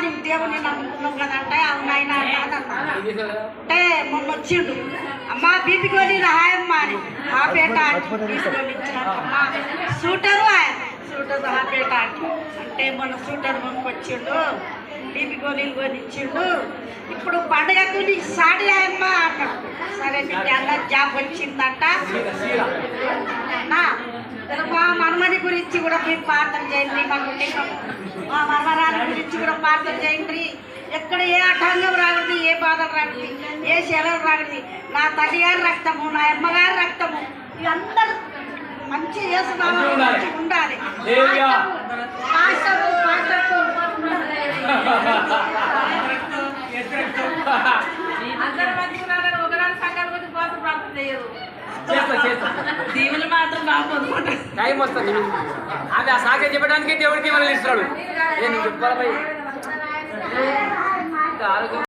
నీకు దేవుని నమ్ముకున్నాం కదా అంటే అవునాయన అంటే మొన్న వచ్చిండు అమ్మా బీపీ గోళీలు హాయమ్మా అని హాపేట తీసుకొని ఇచ్చినమ్మా సూటరు సూటర్ హాపేట అంటే మొన్న సూటర్ కొనుక్కొచ్చిండు బీపీ గోళీలు కొని ఇచ్చిండు ఇప్పుడు పండగకు నీకు సాడి అమ్మా అన్నాడు. సరే నీకు అన్న జాబ్ వచ్చిందంట మా మనమని గురించి కూడా మీరు ప్రార్థన చేయండి, మా మనమరాని గురించి కూడా ప్రార్థన చేయండి. ఎక్కడ ఏ ఆటంకం రాకూడదు, ఏ బాధలు రాకూడదు, ఏ శరం రాకూడదు. నా తల్లి గారి రక్తము, నా అమ్మగారి రక్తము ఇదందరూ మంచి చేస్తున్నాము, మంచిగా ఉండాలి. దేవుళ్ళు మాత్రం బాగుంది టైం వస్తుంది. అది ఆ సాక్ష్యం చెప్పడానికి దేవుడికి మనం ఇస్తున్నాడు. నేను చెప్పాలి